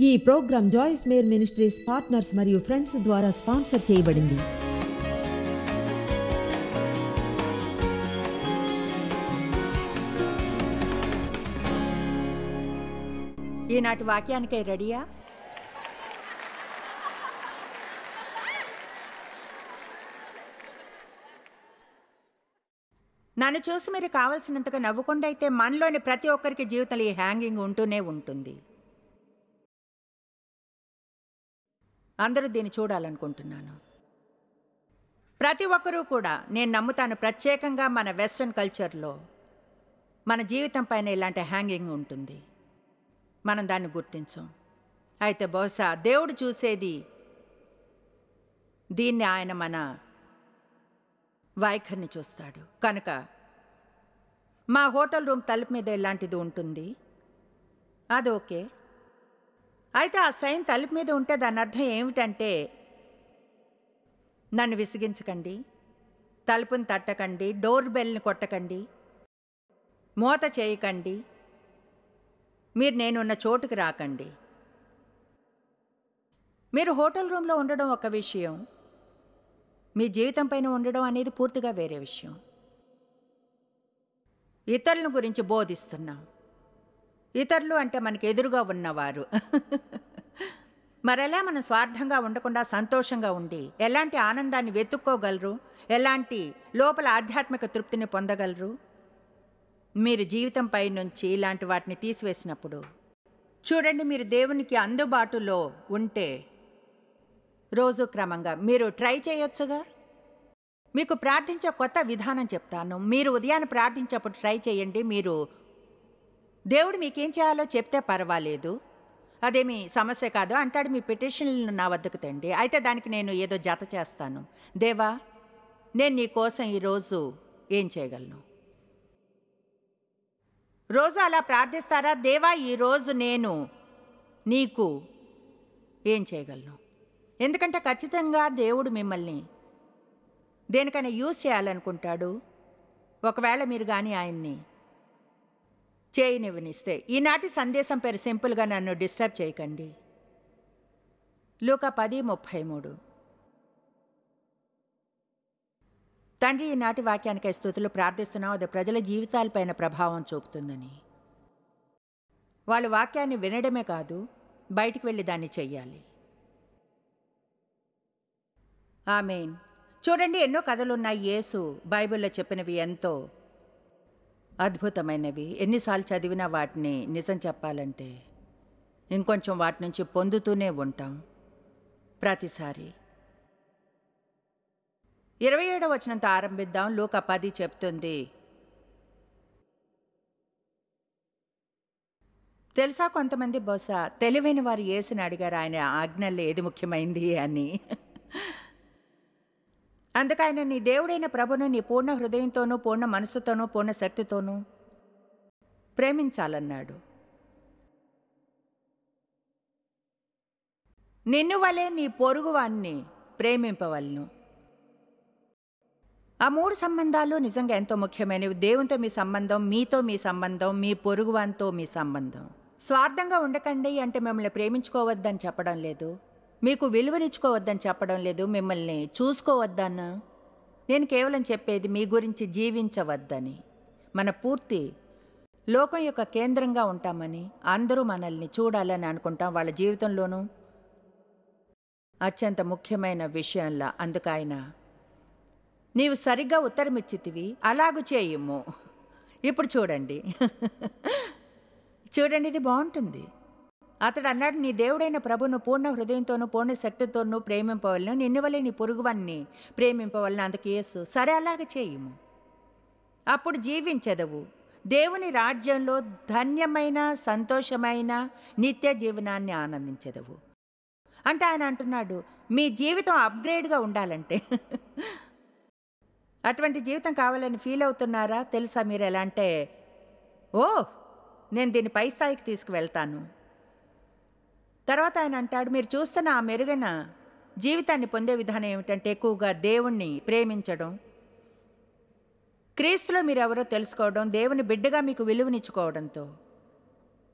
ఈ program Joyce Meyer ministries partners మరియు friends ద్వారా స్పాన్సర్ చేయబడింది. ఈనాటి వాక్యానికై రెడీయా? నన్ను చూసి మీరు కావలసినంతగా నవ్వకుండా అయితే మనలోని ప్రతి ఒక్కరికి జీవితంలో ఈ హ్యాంగింగ్ ఉంటూనే ఉంటుంది. అందరూ దీన్ని చూడాలనుకుంటున్నాను. ప్రతి ఒక్కరూ కూడా నేను నమ్ముతాను, ప్రత్యేకంగా మన వెస్ట్రన్ కల్చర్లో మన జీవితం పైన ఇలాంటి హ్యాంగింగ్ ఉంటుంది. మనం దాన్ని గుర్తించం. అయితే బహుశా దేవుడు చూసేది దీన్ని, ఆయన మన వైఖరిని చూస్తాడు. కనుక మా హోటల్ రూమ్ తలుపు మీద ఇలాంటిది ఉంటుంది, అది ఓకే. అయితే ఆ సైన్ తలుపు మీద ఉంటే దాని అర్థం ఏమిటంటే, నన్ను విసిగించకండి, తలుపుని తట్టకండి, డోర్ బెల్ని కొట్టకండి, మూత చేయకండి, మీరు నేనున్న చోటుకి రాకండి. మీరు హోటల్ రూమ్లో ఉండడం ఒక విషయం, మీ జీవితం పైన ఉండడం అనేది పూర్తిగా వేరే విషయం. ఇతరుల గురించి బోధిస్తున్నాం. ఇతరులు అంటే మనకి ఎదురుగా ఉన్నవారు. మరెలా మనం స్వార్థంగా ఉండకుండా సంతోషంగా ఉండి ఎలాంటి ఆనందాన్ని వెతుక్కోగలరు, ఎలాంటి లోపల ఆధ్యాత్మిక తృప్తిని పొందగలరు? మీరు జీవితంపై నుంచి ఇలాంటి వాటిని తీసివేసినప్పుడు చూడండి, మీరు దేవునికి అందుబాటులో ఉంటే రోజు క్రమంగా మీరు ట్రై చేయొచ్చుగా. మీకు ప్రార్థించే కొత్త విధానం చెప్తాను. మీరు ఉదయాన్ని ప్రార్థించేప్పుడు ట్రై చేయండి. మీరు దేవుడు మీకేం చేయాలో చెప్తే పర్వాలేదు, అదేమి సమస్య కాదు అంటాడు. మీ పిటిషన్లను నా వద్దకు తండి. అయితే దానికి నేను ఏదో జత చేస్తాను. దేవా, నేను నీ కోసం ఈరోజు ఏం చేయగలను? రోజు అలా ప్రార్థిస్తారా? దేవా, ఈరోజు నేను నీకు ఏం చేయగలను? ఎందుకంటే ఖచ్చితంగా దేవుడు మిమ్మల్ని దేనికైనా యూజ్ చేయాలనుకుంటాడు. ఒకవేళ మీరు కానీ ఆయన్ని చేయనివ్వనిస్తే. ఈనాటి సందేశం పేరు సింపుల్గా నన్ను డిస్టర్బ్ చేయకండి. లూకా 10:33. తండ్రి, ఈనాటి వాక్యానికై స్తుతులు ప్రార్థిస్తున్నాం. అది ప్రజల జీవితాలపైన ప్రభావం చూపుతుందని. వాళ్ళు వాక్యాన్ని వినడమే కాదు, బయటికి వెళ్ళి దాన్ని చెయ్యాలి. ఆమేన్. చూడండి, ఎన్నో కథలున్నాయి. యేసు బైబిల్లో చెప్పినవి ఎంతో అద్భుతమైనవి. ఎన్నిసార్లు చదివినా వాటిని నిజం చెప్పాలంటే ఇంకొంచెం వాటి నుంచి పొందుతూనే ఉంటాం ప్రతిసారి. 27వ వచనంతో ఆరంభిద్దాం. లూకా 10 చెప్తుంది, తెలుసా, కొంతమంది బహుశా తెలివైన వారు యేసుని అడిగారు ఆయన ఆజ్ఞల్లో ఏది ముఖ్యమైంది అని. అందుకు ఆయన, నీ దేవుడైన ప్రభును నీ పూర్ణ హృదయంతోనూ, పూర్ణ మనసుతోనూ, పూర్ణ శక్తితోనూ ప్రేమించాలన్నాడు. నిన్ను వలె నీ పొరుగువాన్ని ప్రేమింపవలను. ఆ 3 సంబంధాలు నిజంగా ఎంతో ముఖ్యమైనవి. దేవునితో మీ సంబంధం, మీతో మీ సంబంధం, మీ పొరుగువానితో మీ సంబంధం. స్వార్థంగా ఉండకండి అంటే మిమ్మల్ని ప్రేమించుకోవద్దని చెప్పడం లేదు, మీకు విలువనిచ్చుకోవద్దని చెప్పడం లేదు, మిమ్మల్ని చూసుకోవద్దన్నా. నేను కేవలం చెప్పేది మీ గురించి జీవించవద్దని. మన పూర్తి లోకం యొక్క కేంద్రంగా ఉంటామని, అందరూ మనల్ని చూడాలని అనుకుంటాం వాళ్ళ జీవితంలోనూ అత్యంత ముఖ్యమైన విషయంలా. అందుకైనా నీవు సరిగ్గా ఉత్తరమిచ్చితివి, అలాగు చేయుము. ఇప్పుడు చూడండి, చూడండి, ఇది బాగుంటుంది. అతడు అన్నాడు, నీ దేవుడైన ప్రభును పూర్ణ హృదయంతోనూ, పూర్ణ శక్తితోనూ ప్రేమింపవలను, నిన్ను వలె నీ పొరుగువాన్ని ప్రేమింపవలను. అందుకు యేసు, సరే అలాగ చేయుము, అప్పుడు జీవించెదవు, దేవుని రాజ్యంలో ధన్యమైన సంతోషమైన నిత్య జీవనాన్ని ఆనందించెదవు. అంటే ఆయన అంటున్నాడు, మీ జీవితం అప్గ్రేడ్గా ఉండాలంటే అటువంటి జీవితం కావాలని ఫీల్ అవుతున్నారా? తెలుసా మీరు ఎలా అంటే, ఓ నేను దీన్ని పై స్థాయికి తీసుకువెళ్తాను. తర్వాత ఆయన అంటాడు, మీరు చూస్తున్న ఆ మెరుగైన జీవితాన్ని పొందే విధానం ఏమిటంటే ఎక్కువగా దేవుణ్ణి ప్రేమించడం, క్రీస్తులో మీరెవరో తెలుసుకోవడం, దేవుని బిడ్డగా మీకు విలువనిచ్చుకోవడంతో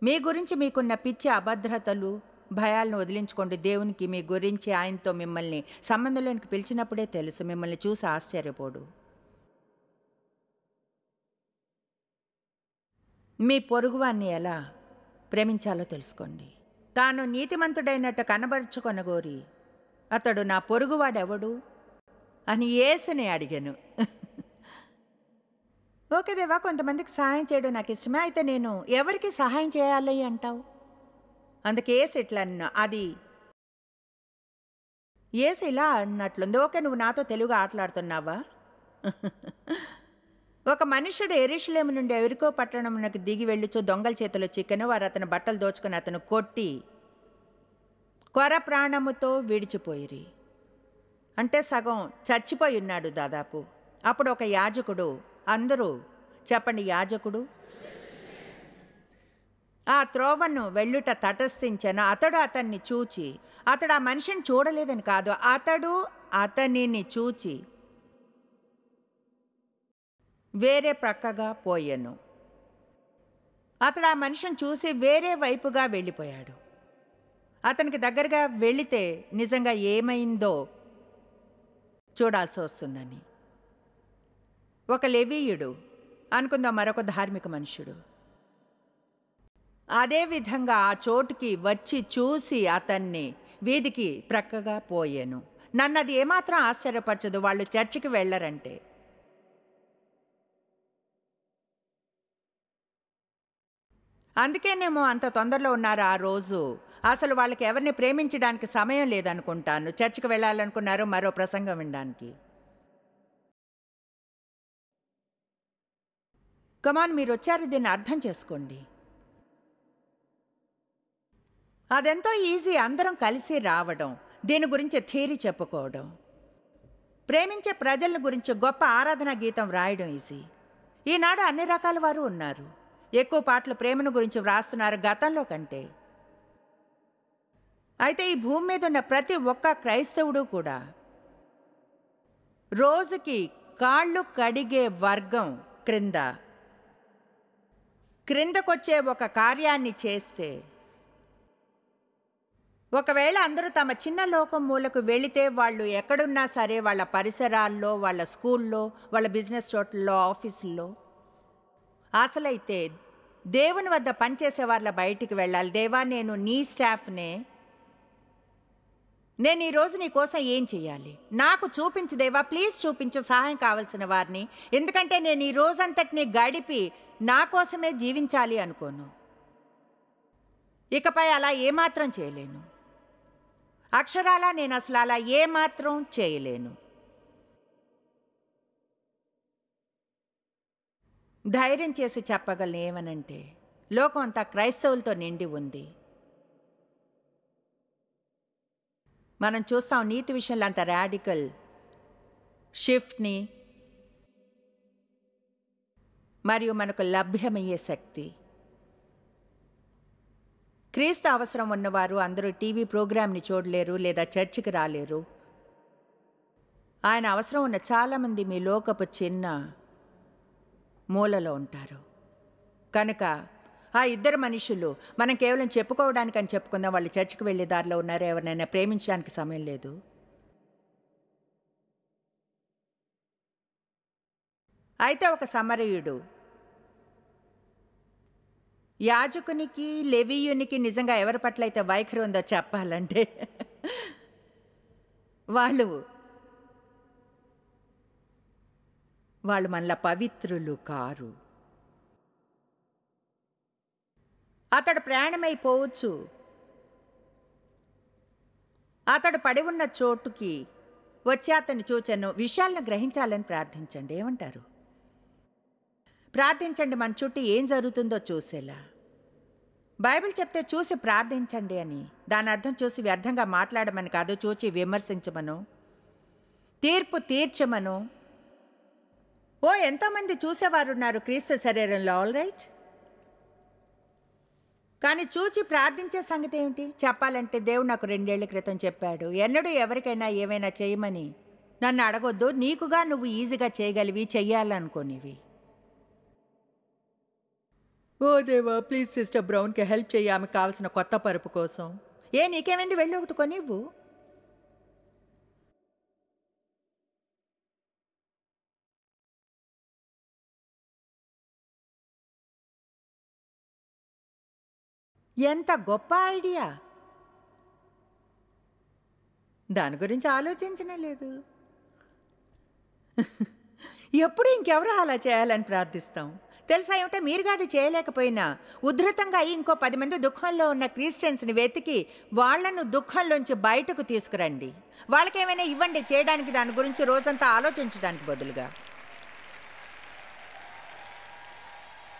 మీ గురించి మీకున్న పిచ్చి అభద్రతలు, భయాలను వదిలించుకోండి. దేవునికి మీ గురించి ఆయనతో మిమ్మల్ని సంబంధంలోనికి పిలిచినప్పుడే తెలుసు. మిమ్మల్ని చూసి ఆశ్చర్యపోడు. మీ పొరుగువాన్ని ఎలా ప్రేమించాలో తెలుసుకోండి. తాను నీతిమంతుడైనట్టు కనబరుచుకొనగోరి అతడు నా పొరుగువాడెవడు అని యేసుని అడిగాను. ఓకే దేవా, కొంతమందికి సహాయం చేయడం నాకు ఇష్టమే, అయితే నేను ఎవరికి సహాయం చేయాలి అంటావు? అందుకే యేసు ఇట్లా అన్నా. అది యేసు ఇలా అన్నట్లుంది. ఓకే, నువ్వు నాతో తెలుగు ఆటలాడుతున్నావా? ఒక మనుషుడు యెరూషలేము నుండి ఎరికో పట్టణమునకు దిగి వెళ్ళుచు దొంగల చేతిలో చిక్కెను. వారు అతని బట్టలు దోచుకుని అతను కొట్టి కొర ప్రాణముతో విడిచిపోయిరి. అంటే సగం చచ్చిపోయి ఉన్నాడు దాదాపు. అప్పుడు ఒక యాజకుడు, అందరూ చెప్పండి యాజకుడు, ఆ త్రోవను వెళ్ళుట తటస్థించెను. అతడు అతన్ని చూచి, అతడు ఆ మనిషిని చూడలేదని కాదు, అతడు అతనిని చూచి వేరే ప్రక్కగా పోయెను. అతడు ఆ మనిషిని చూసి వేరే వైపుగా వెళ్ళిపోయాడు. అతనికి దగ్గరగా వెళితే నిజంగా ఏమైందో చూడాల్సి వస్తుందని. ఒక లెవీయుడు అనుకుందాం, మరొక ధార్మిక మనుషుడు అదేవిధంగా ఆ చోటుకి వచ్చి చూసి అతన్ని వీధికి ప్రక్కగా పోయాను. నన్ను అది ఏమాత్రం ఆశ్చర్యపరచదు వాళ్ళు చర్చికి వెళ్ళరంటే. అందుకేనేమో అంత తొందరలో ఉన్నారు ఆ రోజు. అసలు వాళ్ళకి ఎవరిని ప్రేమించడానికి సమయం లేదనుకుంటాను. చర్చికి వెళ్ళాలనుకున్నారు మరో ప్రసంగం వినడానికి. కమాన్, మీరు వచ్చారు, దీన్ని అర్థం చేసుకోండి. అదెంతో ఈజీ, అందరం కలిసి రావడం, దీని గురించి థియరీ చెప్పుకోవడం, ప్రేమించే ప్రజల గురించి గొప్ప ఆరాధనా గీతం వ్రాయడం ఈజీ. ఈనాడు అన్ని రకాల వారు ఉన్నారు. ఎక్కువ పాటలు ప్రేమను గురించి వ్రాస్తున్నారు గతంలో కంటే. అయితే ఈ భూమి మీద ఉన్న ప్రతి ఒక్క క్రైస్తవుడు కూడా రోజుకి కాళ్ళు కడిగే వర్గం క్రిందకొచ్చే ఒక కార్యాన్ని చేస్తే, ఒకవేళ అందరూ తమ చిన్న లోకం మూలకు వెళితే వాళ్ళు ఎక్కడున్నా సరే, వాళ్ళ పరిసరాల్లో, వాళ్ళ స్కూల్లో, వాళ్ళ బిజినెస్ చోట్లలో, ఆఫీసుల్లో, అసలైతే దేవుని వద్ద పనిచేసే వాళ్ళ బయటికి వెళ్ళాలి. దేవా, నేను నీ స్టాఫ్నే, నేను ఈరోజు నీ కోసం ఏం చెయ్యాలి, నాకు చూపించు దేవా, ప్లీజ్ చూపించు సహాయం కావాల్సిన వారిని. ఎందుకంటే నేను ఈ రోజంతటిని గడిపి నా కోసమే జీవించాలి అనుకోను. ఇకపై అలా ఏమాత్రం చేయలేను. అక్షరాలా నేను అసలు అలా ఏమాత్రం చేయలేను. ధైర్యం చేసి చెప్పగలను ఏమనంటే, లోకం అంతా క్రైస్తవులతో నిండి ఉంది. మనం చూస్తాం నీతి విషయంలో అంత రాడికల్ షిఫ్ట్ని, మరియు మనకు లభ్యమయ్యే శక్తి. క్రీస్తు అవసరం ఉన్నవారు అందరూ టీవీ ప్రోగ్రామ్ని చూడలేరు లేదా చర్చికి రాలేరు. ఆయన అవసరం ఉన్న చాలామంది మీ లోకపు చిన్న మూలలో ఉంటారు. కనుక ఆ ఇద్దరు మనుషులు మనం కేవలం చెప్పుకోవడానికి అని చెప్పుకుందాం, వాళ్ళు చర్చికి వెళ్ళే దారిలో ఉన్నారు, ఎవరినైనా ప్రేమించడానికి సమయం లేదు. అయితే ఒక సమరయుడు యాజకునికి లెవీయునికి నిజంగా ఎవరి పట్ల అయితే వైఖరి ఉందో చెప్పాలంటే, వాళ్ళు మనలా పవిత్రులు కారు. అతడు ప్రయాణమైపోవచ్చు, అతడు పడి ఉన్న చోటుకి వచ్చి అతన్ని చూచాను. విషయాలను గ్రహించాలని ప్రార్థించండి. ఏమంటారు? ప్రార్థించండి, మన చుట్టూ ఏం జరుగుతుందో చూసేలా. బైబిల్ చెప్తే చూసి ప్రార్థించండి అని. దాని అర్థం చూసి వ్యర్థంగా మాట్లాడమని కాదు, చూచి విమర్శించమను, తీర్పు తీర్చమను. ఎంతోమంది చూసేవారు ఉన్నారు క్రీస్తు శరీరంలో, ఆల్ రైట్. కానీ చూచి ప్రార్థించే సంగతి ఏమిటి? చెప్పాలంటే దేవుడు నాకు 2 ఏళ్ల క్రితం చెప్పాడు, ఎన్నడూ ఎవరికైనా ఏమైనా చేయమని నన్ను అడగొద్దు, నీకుగా నువ్వు ఈజీగా చేయగలివి, చెయ్యాలనుకోనివి. ఓ దేవా, ప్లీజ్ సిస్టర్ బ్రౌన్కి హెల్ప్ చేయి, ఆమెకు కావాల్సిన కొత్త పరుపు కోసం. నీకేమైంది, వెళ్ళి ఒకటి కొనివ్వు. ఎంత గొప్ప ఐడియా! దాని గురించి ఆలోచించనే లేదు. ఎప్పుడు ఇంకెవరో అలా చేయాలని ప్రార్థిస్తాం. తెలుసా ఏమిటో, మీరుగా అది చేయలేకపోయినా ఉధృతంగా అయ్యి ఇంకో 10 మంది దుఃఖంలో ఉన్న క్రిస్టియన్స్ని వెతికి వాళ్లను దుఃఖంలోంచి బయటకు తీసుకురండి. వాళ్ళకేమైనా ఇవ్వండి చేయడానికి, దాని గురించి రోజంతా ఆలోచించడానికి బదులుగా.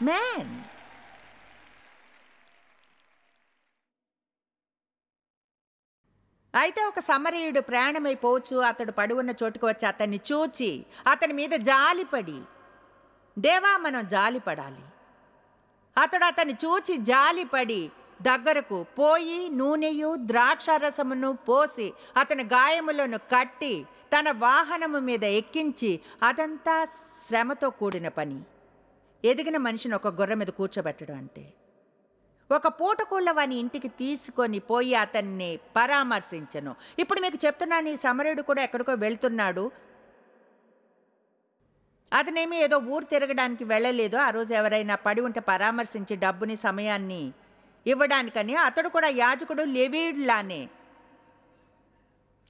మ్యాన్, అయితే ఒక సమరయుడు ప్రయాణమైపోవచ్చు. అతడు పడి ఉన్న చోటుకు వచ్చి అతన్ని చూచి అతని మీద జాలిపడి, దేవా మనం జాలిపడాలి. అతడు అతన్ని చూచి జాలిపడి దగ్గరకు పోయి నూనెయు ద్రాక్షారసమును పోసి అతని గాయములను కట్టి తన వాహనము మీద ఎక్కించి, అదంతా శ్రమతో కూడిన పని. ఎదిగిన మనిషిని ఒక గొర్రె మీద కూర్చోబెట్టడం అంటే, ఒక పూటకూళ్ళ వాని ఇంటికి తీసుకొని పోయి అతన్ని పరామర్శించను. ఇప్పుడు మీకు చెప్తున్నాను, ఈ సమరయుడు కూడా ఎక్కడికో వెళ్తున్నాడు. అతనేమీ ఏదో ఊరు తిరగడానికి వెళ్ళలేదు. ఆ రోజు ఎవరైనా పడి ఉంటే పరామర్శించి డబ్బుని సమయాన్ని ఇవ్వడానికని. అతడు కూడా యాజకుడు, లేవీయుడిలానే.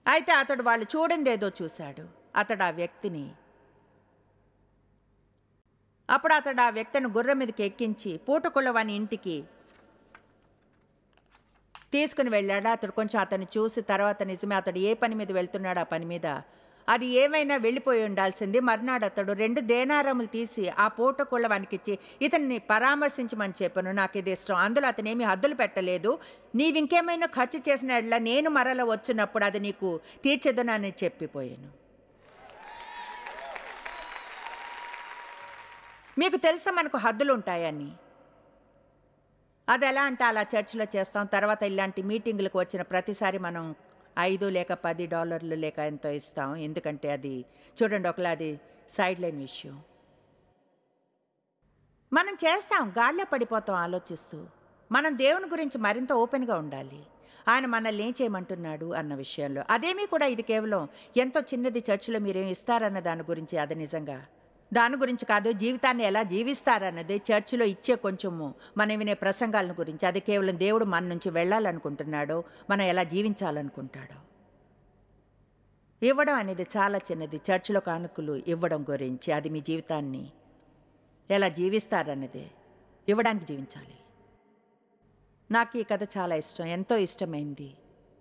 అయితే అతడు వాళ్ళు చూడందేదో చూశాడు. అతడు ఆ వ్యక్తిని గుర్రం మీదకి ఎక్కించి పూటకూళ్ళ వాని ఇంటికి తీసుకుని వెళ్ళాడు. అతడు కొంచెం అతన్ని చూసి తర్వాత నిజమే అతడు ఏ పని మీద వెళ్తున్నాడు, ఆ పని మీద అది ఏమైనా వెళ్ళిపోయి ఉండాల్సింది. మర్నాడు అతడు 2 దేనారములు తీసి ఆ పూటకూళ్ళ వానికిచ్చి, ఇతన్ని పరామర్శించమని చెప్పాను, నాకు ఇది ఇష్టం. అందులో అతనేమి హద్దులు పెట్టలేదు. నీవింకేమైనా ఖర్చు చేసిన నేను మరల వచ్చినప్పుడు అది నీకు తీర్చెదనని చెప్పిపోయాను. మీకు తెలుసా మనకు హద్దులు ఉంటాయని. అది ఎలా అంటే అలా చర్చిలో చేస్తాం. తర్వాత ఇలాంటి మీటింగులకు వచ్చిన ప్రతిసారి మనం $5 లేక $10 లేక ఎంతో ఇస్తాం. ఎందుకంటే అది చూడండి, ఒకలా అది సైడ్ లైన్ విషయం. మనం చేస్తాం, గాళ్ళే పడిపోతాం ఆలోచిస్తూ. మనం దేవుని గురించి మరింత ఓపెన్గా ఉండాలి. ఆయన మనల్ని ఏం చేయమంటున్నాడు అన్న విషయంలో. అదేమీ కూడా ఇది కేవలం ఎంతో చిన్నది, చర్చిలో మీరేం ఇస్తారన్న దాని గురించి, అది నిజంగా దాని గురించి కాదు. జీవితాన్ని ఎలా జీవిస్తారన్నది చర్చిలో ఇచ్చే కొంచెము మనం వినే ప్రసంగాలను గురించి. అది కేవలం దేవుడు మన నుంచి వెళ్ళాలనుకుంటున్నాడో, మనం ఎలా జీవించాలనుకుంటాడో. ఇవ్వడం అనేది చాలా చిన్నది. చర్చిలో కానుకలు ఇవ్వడం గురించి, అది మీ జీవితాన్ని ఎలా జీవిస్తారన్నదే. ఇవ్వడానికి జీవించాలి. నాకు ఈ కథ చాలా ఇష్టం, ఎంతో ఇష్టమైంది.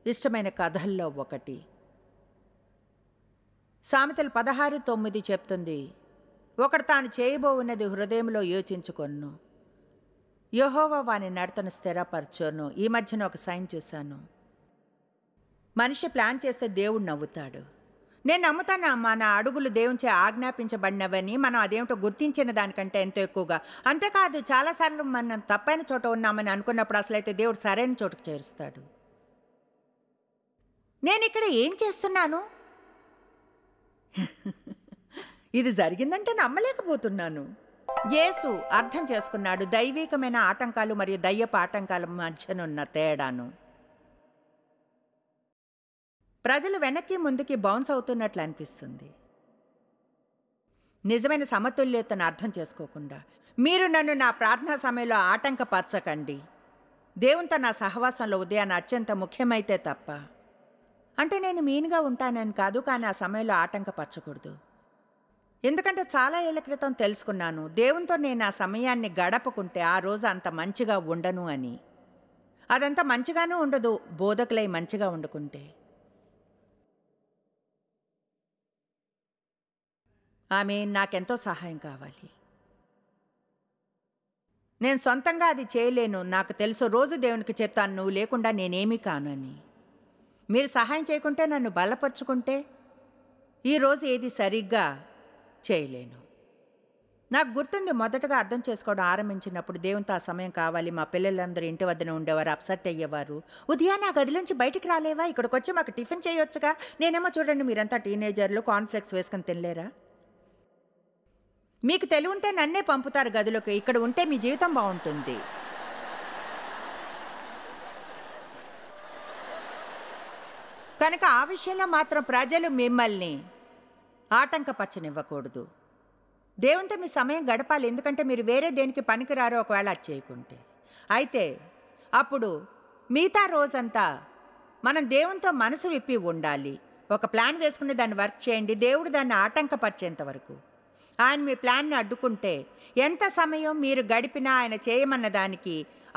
ఇష్టమైన కథల్లో ఒకటి సామెతలు 16:9 చెప్తుంది, ఒకడు తాను చేయబోవున్నది హృదయంలో యోచించుకొను, యెహోవా వాని నడతను స్థిరపరచును. ఈ మధ్యన ఒక సైన్ చూశాను, మనిషి ప్లాన్ చేస్తే దేవుడు నవ్వుతాడు. నేను నమ్ముతాను, మన అడుగులు దేవునిచే ఆజ్ఞాపించబడినవని. మనం అదేమిటో గుర్తించిన దానికంటే ఎంతో ఎక్కువగా. అంతేకాదు, చాలాసార్లు మనం తప్పైన చోట ఉన్నామని అనుకున్నప్పుడు అసలైతే దేవుడు సరైన చోటుకు చేరుస్తాడు. నేను ఇక్కడ ఏం చేస్తున్నాను? ఇది జరిగిందంటే నమ్మలేకపోతున్నాను. యేసు అర్థం చేసుకున్నాడు దైవికమైన ఆటంకాలు మరియు దయ్యపు ఆటంకాల మధ్యనున్న తేడాను. ప్రజలు వెనక్కి ముందుకి బౌన్స్ అవుతున్నట్లు అనిపిస్తుంది. నిజమైన సమతుల్యతను అర్థం చేసుకోకుండా, మీరు నన్ను నా ప్రార్థనా సమయంలో ఆటంకపరచకండి. దేవునితో నా సహవాసంలో ఉదయాన్ని అత్యంత ముఖ్యమైతే తప్ప. అంటే నేను మీనుగా ఉంటానని కాదు, కానీ ఆ సమయంలో ఆటంకపరచకూడదు. ఎందుకంటే చాలా ఏళ్ల క్రితం తెలుసుకున్నాను, దేవునితో నేను ఆ సమయాన్ని గడపకుంటే ఆ రోజు అంత మంచిగా ఉండను అని. అదంతా మంచిగానూ ఉండదు బోధకులై మంచిగా వండుకుంటే. ఆమె నాకెంతో సహాయం కావాలి. నేను సొంతంగా అది చేయలేను. నాకు తెలుసు, రోజు దేవునికి చెప్తాను, నువ్వు లేకుండా నేనేమీ కానని. మీరు సహాయం చేయకుంటే, నన్ను బలపరుచుకుంటే ఈరోజు ఏది సరిగ్గా చేయలేను. నాకు గుర్తుంది, మొదటగా అర్థం చేసుకోవడం ఆరంభించినప్పుడు దేవునితో ఆ సమయం కావాలి. మా పిల్లలందరూ ఇంటి వద్దనే ఉండేవారు, అప్సెట్ అయ్యేవారు. ఉదయాన్నే ఆ గదిలోంచి బయటికి రాలేవా, ఇక్కడికి వచ్చి మాకు టిఫిన్ చేయొచ్చుగా. నేనేమో చూడండి, మీరంతా టీనేజర్లు, కార్న్ఫ్లెక్స్ వేసుకొని తినలేరా? మీకు తెలివి ఉంటే నన్నే పంపుతారు గదిలోకి. ఇక్కడ ఉంటే మీ జీవితం బాగుంటుంది. కనుక ఆ విషయంలో మాత్రం ప్రజలు మిమ్మల్ని ఆటంకపరచనివ్వకూడదు. దేవునితో మీ సమయం గడపాలి, ఎందుకంటే మీరు వేరే దేనికి పనికిరారో ఒకవేళ అది చేయకుంటే. అయితే అప్పుడు మిగతా రోజంతా మనం దేవునితో మనసు విప్పి ఉండాలి. ఒక ప్లాన్ వేసుకుని దాన్ని వర్క్ చేయండి. దేవుడు దాన్ని ఆటంకపరిచేంత వరకు. ఆయన మీ ప్లాన్ని అడ్డుకుంటే ఎంత సమయం మీరు గడిపినా ఆయన చేయమన్న దానికి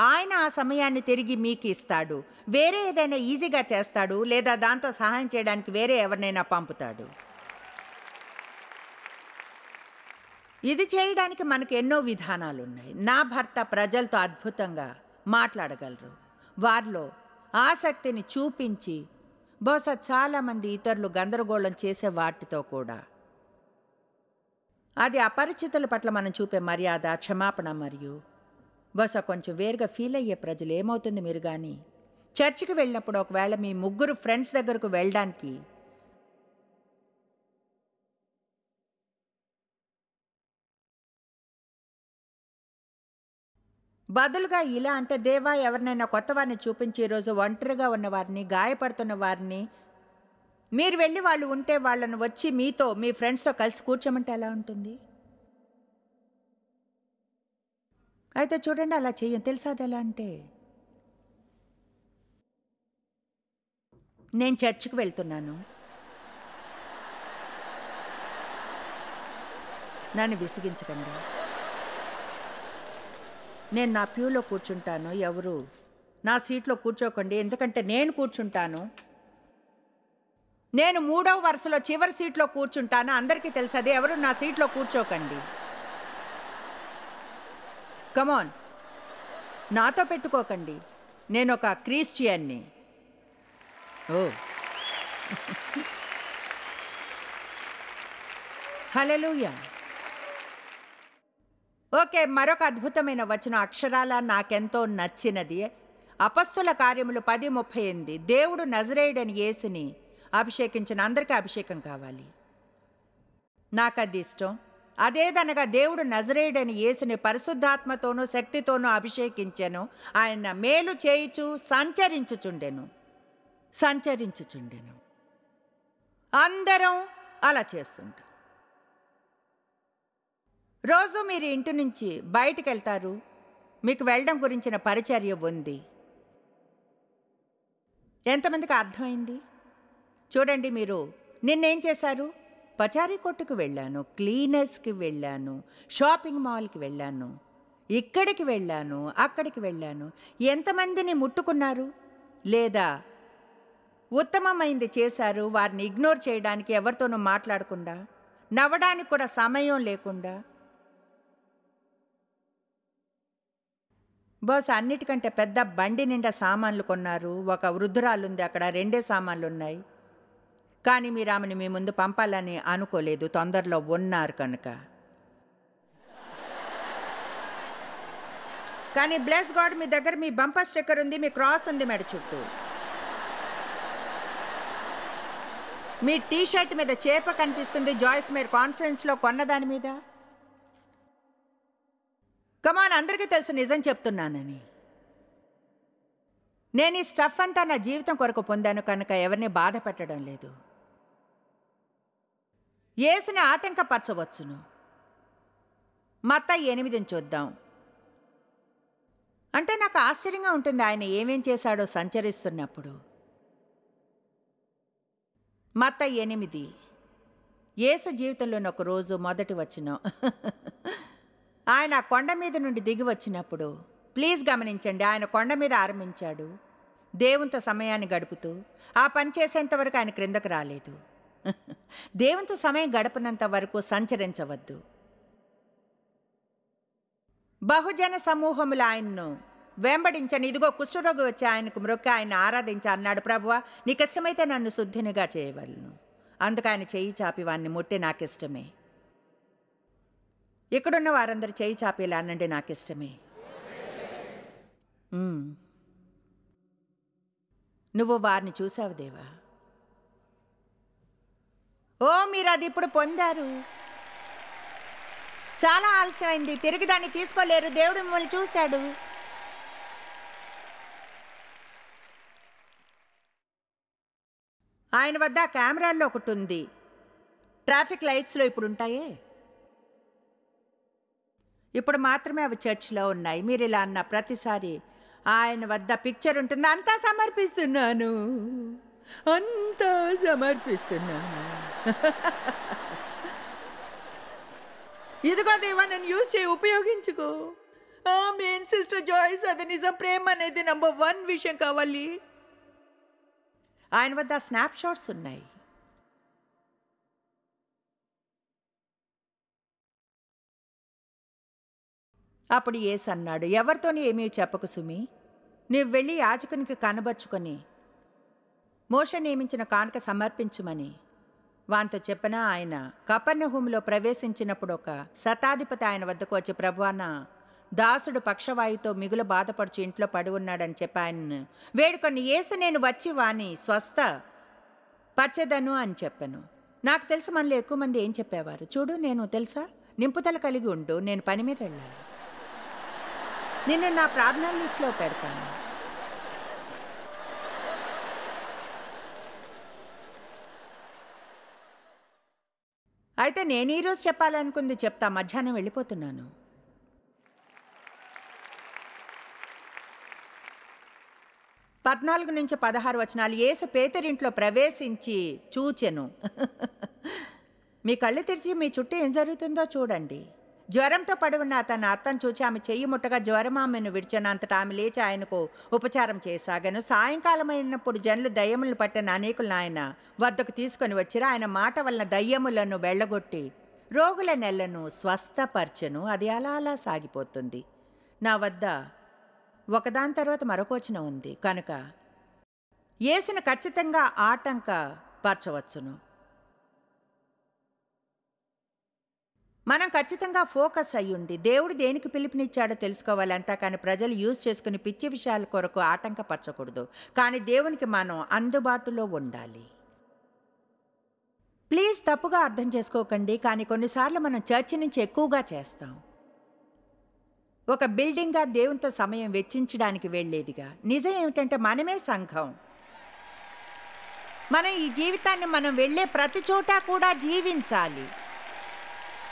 ఆయన ఆ సమయాన్ని తిరిగి మీకు ఇస్తాడు. వేరే ఏదైనా ఈజీగా చేస్తాడు, లేదా దాంతో సహాయం చేయడానికి వేరే ఎవరినైనా పంపుతాడు. ఇది చేయడానికి మనకు ఎన్నో విధానాలు ఉన్నాయి. నా భర్త ప్రజలతో అద్భుతంగా మాట్లాడగలరు. వారిలో ఆసక్తిని చూపించి బహుశా చాలామంది ఇతరులు గందరగోళం చేసే వాటితో కూడా. అది అపరిచితుల పట్ల మనం చూపే మర్యాద, క్షమాపణ మరియు బహుశా కొంచెం వేరుగా ఫీల్ అయ్యే ప్రజలు. ఏమవుతుంది, మీరు కానీ చర్చికి వెళ్ళినప్పుడు ఒకవేళ మీ ముగ్గురు ఫ్రెండ్స్ దగ్గరకు వెళ్ళడానికి బదులుగా ఇలా అంటే, దేవా ఎవరినైనా కొత్త వారిని చూపించి ఈరోజు ఒంటరిగా ఉన్న వారిని, గాయపడుతున్న వారిని మీరు వెళ్ళి వాళ్ళు ఉంటే వాళ్ళను వచ్చి మీతో మీ ఫ్రెండ్స్తో కలిసి కూర్చోమంటే ఎలా ఉంటుంది? అయితే చూడండి, అలా చెయ్యం. తెలుసా అది ఎలా అంటే, నేను చర్చికి వెళ్తున్నాను, నన్ను విసిగించకండి, నేను నా ప్యూలో కూర్చుంటాను, ఎవరు నా సీట్లో కూర్చోకండి, ఎందుకంటే నేను కూర్చుంటాను, నేను 3వ వరుసలో చివరి సీట్లో కూర్చుంటాను, అందరికీ తెలుసు అది, ఎవరు నా సీట్లో కూర్చోకండి. కమాన్, నాతో పెట్టుకోకండి, నేను ఒక క్రిస్టియన్ని. ఓ హల్లెలూయా. ఓకే, మరొక అద్భుతమైన వచనం అక్షరాల నాకెంతో నచ్చినది. అపస్తుల కార్యములు 10:38. దేవుడు నజరేయుడని యేసుని అభిషేకించిన అందరికీ అభిషేకం కావాలి. నాకు అది ఇష్టం. అదేదనగా దేవుడు నజరేయుడని యేసుని పరిశుద్ధాత్మతోనూ శక్తితోనూ అభిషేకించెను. ఆయన మేలు చేయుచు సంచరించుచుండెను. అందరం అలా చేస్తుంటాం. రోజు మీరు ఇంటి నుంచి బయటికి వెళ్తారు, మీకు వెళ్ళడం గురించిన పరిచర్య ఉంది. ఎంతమందికి అర్థమైంది? చూడండి, మీరు నిన్నేం చేశారు? పచారీ కొట్టుకు వెళ్ళాను, క్లీనర్స్కి వెళ్ళాను, షాపింగ్ మాల్కి వెళ్ళాను, ఇక్కడికి వెళ్ళాను, అక్కడికి వెళ్ళాను. ఎంతమందిని ముట్టుకున్నారు? లేదా ఉత్తమమైంది చేశారు, వారిని ఇగ్నోర్ చేయడానికి, ఎవరితోనూ మాట్లాడకుండా, నవ్వడానికి కూడా సమయం లేకుండా. బహుశా అన్నిటికంటే పెద్ద బండి నిండా సామాన్లు కొన్నారు. ఒక వృద్ధురాలుంది అక్కడ, 2 సామాన్లు ఉన్నాయి. కానీ మీరు ఆమెను మీ ముందు పంపాలని అనుకోలేదు, తొందరలో ఉన్నారు కనుక. కానీ బ్లెస్ గాడ్, మీ దగ్గర మీ బంపర్ స్టిక్కర్ ఉంది, మీ క్రాస్ ఉంది మెడ చుట్టూ, మీ టీషర్ట్ మీద చేప కనిపిస్తుంది, జాయిస్ మీరు కాన్ఫరెన్స్లో కొన్న దాని మీద. కమాన్, అందరికీ తెలుసు నిజం చెప్తున్నానని. నేను ఈ స్టఫ్ అంతా నా జీవితం కొరకు పొందాను కనుక ఎవరిని బాధ పెట్టడం లేదు. యేసుని ఆటంకపరచవచ్చును. మత్తయి 8 చూద్దాం. అంటే నాకు ఆశ్చర్యంగా ఉంటుంది ఆయన ఏమేం చేశాడో సంచరిస్తున్నప్పుడు. మత్తయి 8, యేసు జీవితంలోని ఒక రోజు మొదటి వచనం. ఆయన కొండ మీద నుండి దిగి వచ్చినప్పుడు, ప్లీజ్ గమనించండి, ఆయన కొండ మీద ఆరంభించాడు దేవునితో సమయాన్ని గడుపుతూ. ఆ పని చేసేంత వరకు ఆయన క్రిందకు రాలేదు. దేవునితో సమయం గడపనంత వరకు సంచరించవద్దు. బహుజన సమూహములు ఆయన్ను వెంబడించని, ఇదిగో కుష్ఠరోగి వచ్చి ఆయనకు మ్రొక్కి ఆయన ఆరాధించి అన్నాడు, ప్రభువా నీకు ఇష్టమైతే నన్ను శుద్ధినిగా చేయవలను. అందుకు ఆయన చెయ్యి చాపి వాడిని ముట్టి, నాకిష్టమే. ఇక్కడున్న వారందరూ చెయ్యి చాపేలా అనండి, నాకిష్టమే. నువ్వు వారిని చూసావు దేవా. ఓ, మీరు అది ఇప్పుడు పొందారు. చాలా ఆలస్యమైంది, తిరిగి దాన్ని తీసుకోలేరు. దేవుడు మిమ్మల్ని చూశాడు. ఆయన వద్ద కెమెరాల్లో ఒకటి ఉంది. ట్రాఫిక్ లైట్స్లో ఇప్పుడు ఉంటాయే, ఇప్పుడు మాత్రమే అవి చర్చ్లో ఉన్నాయి. మీరు ఇలా అన్న ప్రతిసారి ఆయన వద్ద పిక్చర్ ఉంటుంది. అంతా సమర్పిస్తున్నాను, అంతా సమర్పిస్తున్నాను. ఇదిగో దేవా, నన్ను యూజ్ చేయి, ఉపయోగించుకో. మెయిన్ సిస్టర్ జాయిస్, అది నిజం. ప్రేమ అనేది నంబర్ 1 విషయం కావాలి. ఆయన వద్ద స్నాప్ షాట్స్ ఉన్నాయి. అప్పుడు యేసు అన్నాడు, ఎవరితోని ఏమీ చెప్పకు సుమి, నీవు వెళ్ళి యాజకునికి కనబరుచుకొని మోషే నియమించిన కానుక సమర్పించుమని వానితో చెప్పిన. ఆయన కపెర్నహూములో ప్రవేశించినప్పుడు ఒక శతాధిపతి ఆయన వద్దకు వచ్చి, ప్రభువా, నా దాసుడు పక్షవాయుతో మిగులు బాధపడుచు ఇంట్లో పడి ఉన్నాడని చెప్పి ఆయన్ను వేడుకొని, యేసు నేను వచ్చి వాని స్వస్థ పరచెదను అని చెప్పాను. నాకు తెలుసు మనలో ఎక్కువ మంది ఏం చెప్పేవారు, చూడు నేను తెలుసా, నింపుదల కలిగి ఉండు, నేను పని మీద వెళ్ళాలి, నిన్ను నా ప్రార్థనల లిస్టులో పెడతాను. అయితే నేను ఈరోజు చెప్పాలనుకుంది చెప్తా. మధ్యాహ్నం వెళ్ళిపోతున్నాను. పద్నాలుగు నుంచి 16 వచనాలు. యేసు పేతురింట్లో ప్రవేశించి చూచెను. మీ కళ్ళు తెరిచి మీ చుట్టూ ఏం జరుగుతుందో చూడండి. జ్వరంతో పడి ఉన్న తన అత్తను చూచి ఆమె చెయ్యి ముట్టగా జ్వరం ఆమెను విడిచాను. అంతటా ఆమె లేచి ఆయనకు ఉపచారం చేసాగాను. సాయంకాలం అయినప్పుడు జనులు దయ్యములను పట్టిన అనేకులను ఆయన వద్దకు తీసుకొని వచ్చిరా. ఆయన మాట వలన దయ్యములను వెళ్ళగొట్టి రోగుల నెలను స్వస్థపరచెను. అది అలా అలా సాగిపోతుంది. నా వద్ద ఒకదాని తర్వాత మరొక వచనం ఉంది కనుక యేసును ఖచ్చితంగా ఆటంకపరచవచ్చును. మనం ఖచ్చితంగా ఫోకస్ అయ్యుండి దేవుడు దేనికి పిలుపునిచ్చాడో తెలుసుకోవాలంట. కానీ ప్రజలు యూజ్ చేసుకుని పిచ్చి విషయాల కొరకు ఆటంకపరచకూడదు. కానీ దేవునికి మనం అందుబాటులో ఉండాలి. ప్లీజ్ తప్పుగా అర్థం చేసుకోకండి, కానీ కొన్నిసార్లు మనం చర్చి నుంచి ఎక్కువగా చేస్తాం. ఒక బిల్డింగ్గా దేవునితో సమయం వెచ్చించడానికి వెళ్ళేదిగా. నిజం ఏమిటంటే మనమే సంఘం. మనం ఈ జీవితాన్ని మనం వెళ్ళే ప్రతి చోట కూడా జీవించాలి.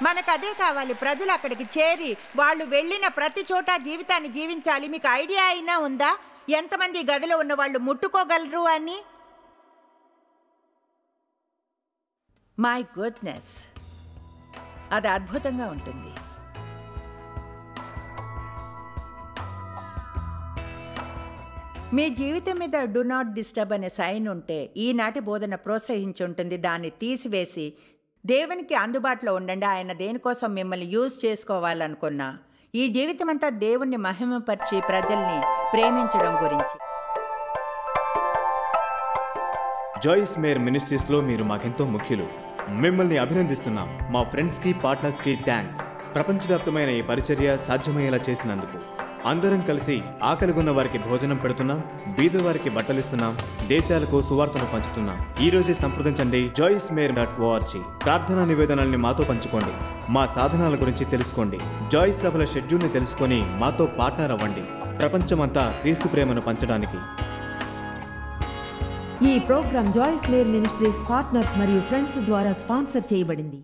మనకు అదే కావాలి. ప్రజలు అక్కడికి చేరి వాళ్ళు వెళ్ళిన ప్రతి చోట జీవితాన్ని జీవించాలి. మీకు ఐడియా అయినా ఉందా ఎంతమంది గదిలో ఉన్న వాళ్ళు ముట్టుకోగలరు అని? మై గుడ్నెస్, అది అద్భుతంగా ఉంటుంది. మీ జీవితం మీద డు నాట్ డిస్టర్బ్ అనే సైన్ ఉంటే ఈనాటి బోధన ప్రోత్సహించి ఉంటుంది. దాన్ని తీసివేసి దేవునికి అందుబాటులో ఉండండి. ఆయన దేనికోసం మిమ్మల్ని యూజ్ చేసుకోవాలనుకున్నా ఈ జీవితం అంతా దేవుణ్ణి మహిమపరిచి ప్రజల్ని ప్రేమించడం గురించి. జాయిస్ మేర్ మినిస్ట్రీస్లో మీరు మాకెంతో ముఖ్యులు. మిమ్మల్ని అభినందిస్తున్నాం. మా ఫ్రెండ్స్కి, పార్ట్నర్స్కి థ్యాంక్స్. ప్రపంచవ్యాప్తమైన ఈ పరిచర్య సాధ్యమయ్యేలా చేసినందుకు. అందరం కలిసి ఆకలిగొన్న వారికి భోజనం పెడుతున్నాం, బీద వారికి బట్టలిస్తున్నాం, దేశాలకు సువార్తను పంచుతున్నాం. ఈ రోజే సంప్రదించండి joycemeir.org. ప్రార్థనా నివేదనల్ని మాతో పంచుకోండి. మా సాధనాల గురించి తెలుసుకోండి. జాయిస్ సభల షెడ్యూల్ని తెలుసుకొని మాతో పార్ట్నర్ అవ్వండి. ప్రపంచమంతా క్రీస్తు ప్రేమను పంచడానికి. ఈ program Joyce Meyer ministries partners మరియు ఫ్రెండ్స్ ద్వారా స్పాన్సర్ చేయబడింది.